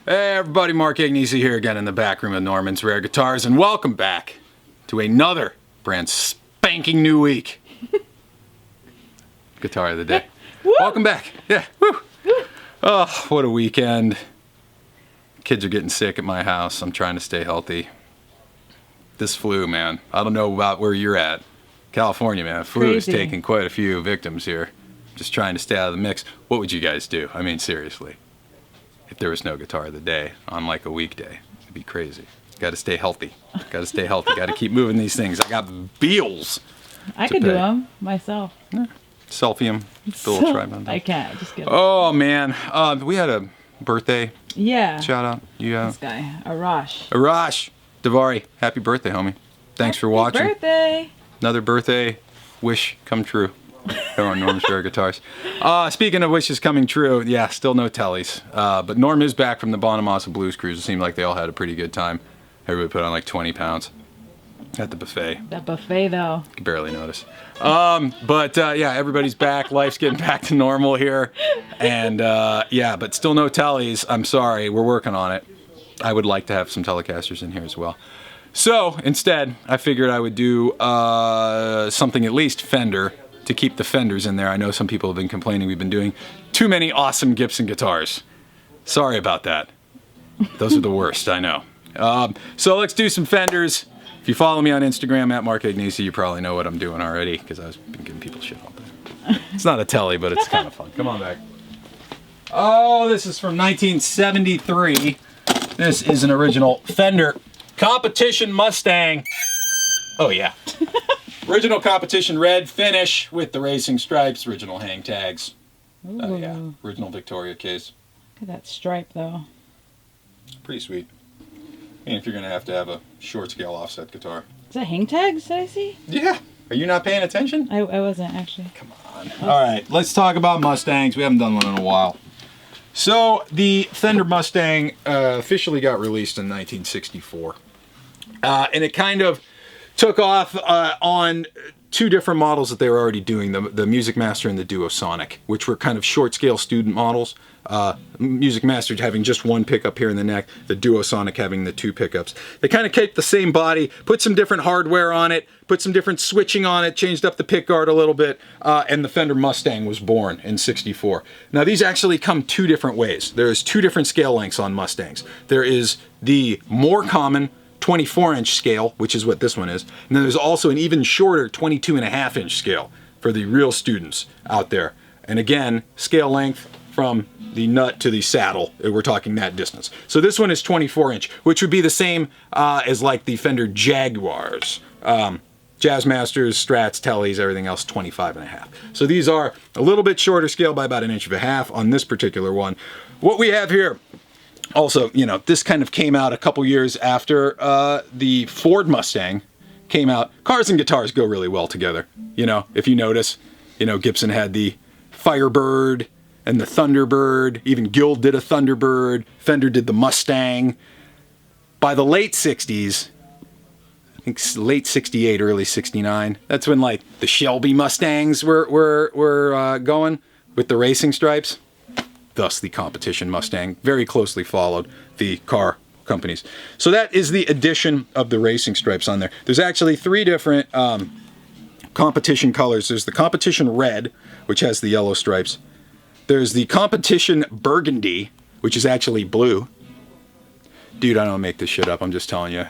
Hey everybody, Mark Agnesi here again in the back room of Norman's Rare Guitars, and welcome back to another brand spanking new week. Guitar of the day. Welcome back. Yeah. Woo. Oh, what a weekend. Kids are getting sick at my house. I'm trying to stay healthy. This flu, man. I don't know about where you're at. California, man. Flu is taking quite a few victims here. Just trying to stay out of the mix. What would you guys do? I mean, seriously. If there was no guitar of the day on like a weekday, it'd be crazy. Got to stay healthy. Got to stay healthy. Got to keep moving these things. I got bills. I could do them myself. Yeah. Selfie them. The little tripod. I can't. Just get. Oh man, we had a birthday. Yeah. Shout out. This guy, Arash. Arash Davari. Happy birthday, homie. Thanks for watching. Happy birthday. Another birthday wish come true. Here on Norm's Rare Guitars. Speaking of wishes coming true, yeah, still no tellies. But Norm is back from the Bonamassa Blues Cruise. It seemed like they all had a pretty good time. Everybody put on like 20 pounds at the buffet. That buffet, though. Could barely notice. Yeah, everybody's back. Life's getting back to normal here. And yeah, but still no tellies. I'm sorry. We're working on it. I would like to have some Telecasters in here as well. So instead, I figured I would do something at least Fender, to keep the Fenders in there. I know some people have been complaining we've been doing too many awesome Gibson guitars. Sorry about that. Those are the worst, I know. So let's do some Fenders. If you follow me on Instagram at Mark Agnesi, you probably know what I'm doing already, because I've been giving people shit all day. It's not a telly, but it's kind of fun. Come on back. Oh, this is from 1973. This is an original Fender Competition Mustang. Oh yeah. Original Competition red finish with the racing stripes, original hang tags. Oh yeah, original Victoria case. Look at that stripe, though. Pretty sweet. And if you're gonna have a short scale offset guitar. Is that hang tags, did I see? Yeah. Are you not paying attention? I wasn't, actually. Come on. All right, let's talk about Mustangs. We haven't done one in a while. So the Fender Mustang officially got released in 1964. And it kind of took off on two different models that they were already doing, the Music Master and the Duosonic, which were kind of short scale student models. Music Master having just one pickup here in the neck, the Duosonic having the two pickups. They kind of kept the same body, put some different hardware on it, put some different switching on it, changed up the pick guard a little bit, and the Fender Mustang was born in 64. Now these actually come two different ways. There's two different scale lengths on Mustangs. There is the more common 24-inch scale, which is what this one is, and then there's also an even shorter 22.5-inch scale for the real students out there. And again, scale length from the nut to the saddle, we're talking that distance. So this one is 24-inch, which would be the same as like the Fender Jaguars. Jazzmasters, Strats, Tellys, everything else 25.5. So these are a little bit shorter scale by about 1.5 inches on this particular one. What we have here, also, you know, this kind of came out a couple years after the Ford Mustang came out. Cars and guitars go really well together. You know, if you notice, you know, Gibson had the Firebird and the Thunderbird. Even Guild did a Thunderbird. Fender did the Mustang. By the late 60s, I think late 68, early 69, that's when like the Shelby Mustangs were going with the racing stripes. Thus the Competition Mustang, very closely followed the car companies. So that is the addition of the racing stripes on there. There's actually three different competition colors. There's the Competition Red, which has the yellow stripes. There's the Competition Burgundy, which is actually blue. Dude, I don't make this shit up, I'm just telling you.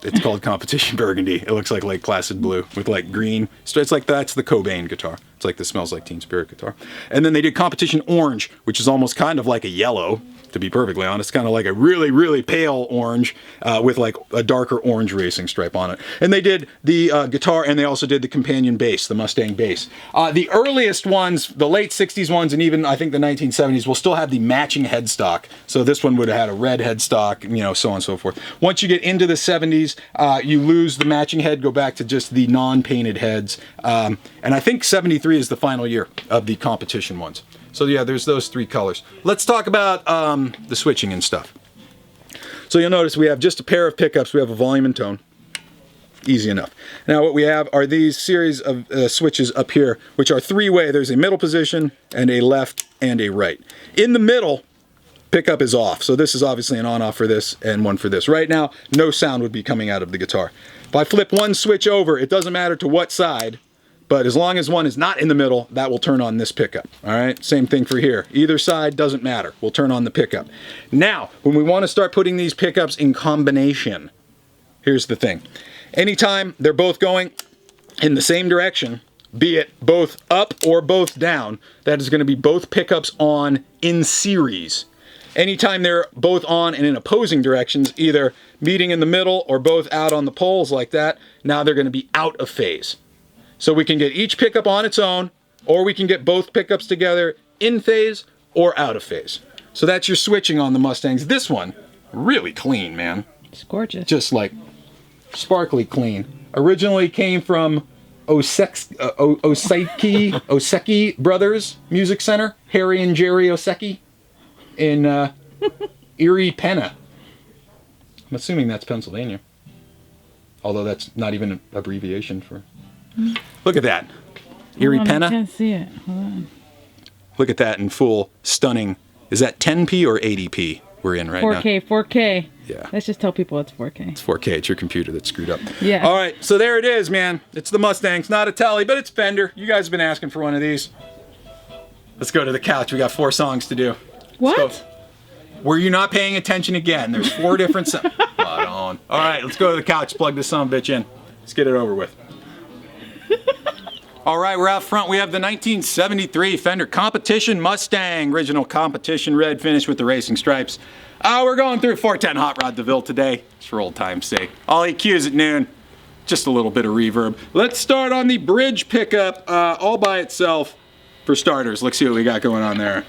It's called Competition Burgundy. It looks like Lake Placid blue with like green. So it's like that's the Cobain guitar. It's like the Smells Like Teen Spirit guitar. And then they did Competition Orange, which is almost kind of like a yellow, to be perfectly honest. Kind of like a really, really pale orange with like a darker orange racing stripe on it. And they did the guitar, and they also did the companion bass, the Mustang bass. The earliest ones, the late 60s ones, and even I think the 1970s, will still have the matching headstock. So this one would have had a red headstock, you know, so on and so forth. Once you get into the 70s, you lose the matching head, go back to just the non-painted heads. And I think 73 is the final year of the competition ones. So yeah, there's those three colors. Let's talk about the switching and stuff. So you'll notice we have just a pair of pickups. We have a volume and tone. Easy enough. Now what we have are these series of switches up here, which are three-way. There's a middle position and a left and a right. In the middle pickup is off. So this is obviously an on-off for this and one for this. Right now, no sound would be coming out of the guitar. If I flip one switch over, it doesn't matter to what side, but as long as one is not in the middle, that will turn on this pickup. All right, same thing for here. Either side doesn't matter. We'll turn on the pickup. Now, when we want to start putting these pickups in combination, here's the thing. Anytime they're both going in the same direction, be it both up or both down, that is going to be both pickups on in series. Anytime they're both on and in opposing directions, either meeting in the middle or both out on the poles like that, now they're going to be out of phase. So we can get each pickup on its own, or we can get both pickups together in phase or out of phase. So that's your switching on the Mustangs. This one, really clean, man. It's gorgeous. Just like sparkly clean. Originally came from Oseki Brothers Music Center, Harry and Jerry Oseki in Erie, Penna. I'm assuming that's Pennsylvania. Although that's not even an abbreviation for... Look at that. Erie, Penna. I can't see it. Hold on. Look at that in full stunning. Is that 10p or 80p we're in right 4K, now? 4K. Yeah. Let's just tell people it's 4K. It's 4K. It's your computer that's screwed up. Yeah. All right. So there it is, man. It's the Mustang. It's not a Tele, but it's Fender. You guys have been asking for one of these. Let's go to the couch. We got 4 songs to do. What? Were you not paying attention again? There's 4 different songs. Right on. All right. Let's go to the couch. Plug this son of a bitch in. Let's get it over with. All right, we're out front. We have the 1973 Fender Competition Mustang, original competition red finish with the racing stripes. We're going through 410 Hot Rod DeVille today, just for old time's sake. All EQs at noon, just a little bit of reverb. Let's start on the bridge pickup all by itself for starters. Let's see what we got going on there.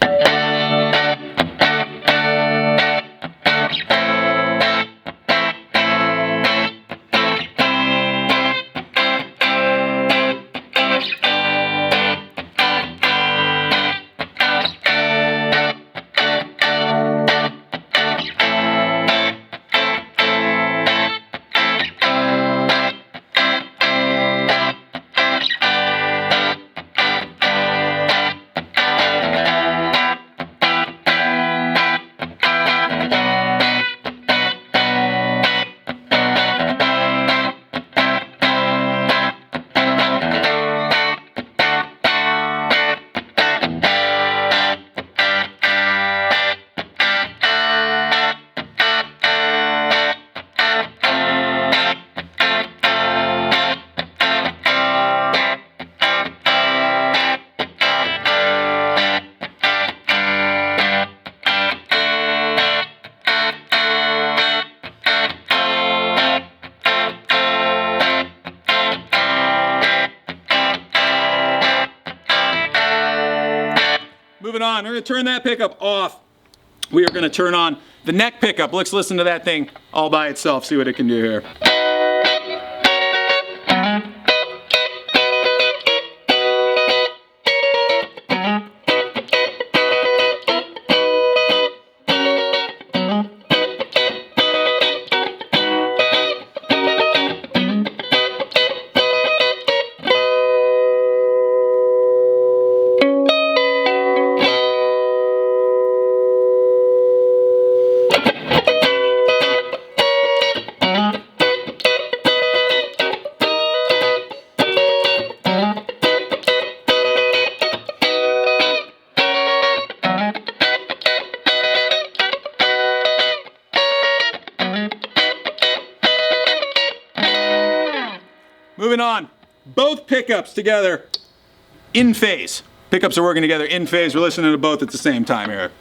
Moving on, we're going to turn that pickup off. We are going to turn on the neck pickup. Let's listen to that thing all by itself, see what it can do here. Moving on, both pickups together in phase. Pickups are working together in phase. We're listening to both at the same time here.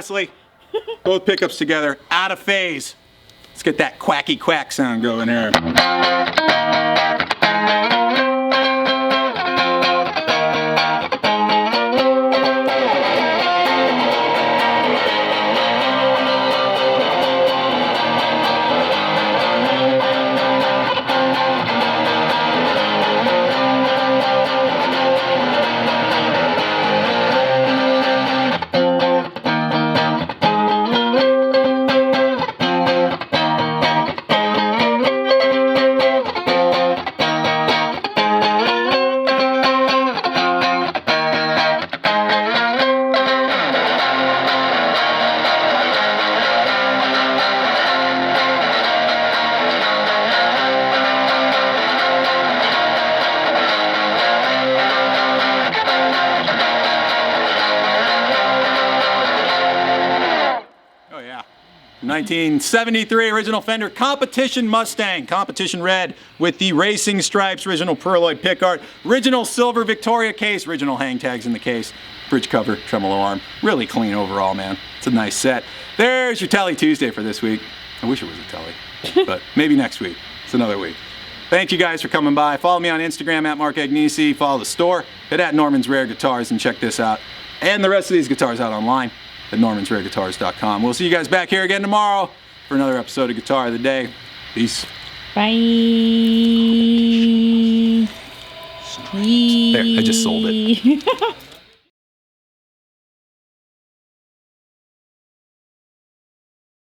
lastly, both pickups together, out of phase. Let's get that quacky quack sound going here. Oh yeah. 1973 original Fender Competition Mustang, competition red with the racing stripes, original pearloid pick art, original silver Victoria case, original hang tags in the case, bridge cover, tremolo arm. Really clean overall, man. It's a nice set. There's your Telly Tuesday for this week. I wish it was a Telly, but maybe next week. It's another week. Thank you guys for coming by. Follow me on Instagram at Mark Agnesi. Follow the store. Hit at Norman's Rare Guitars and check this out. And the rest of these guitars out online at normansrareguitars.com. We'll see you guys back here again tomorrow for another episode of Guitar of the Day. Peace. Bye. There, I just sold it.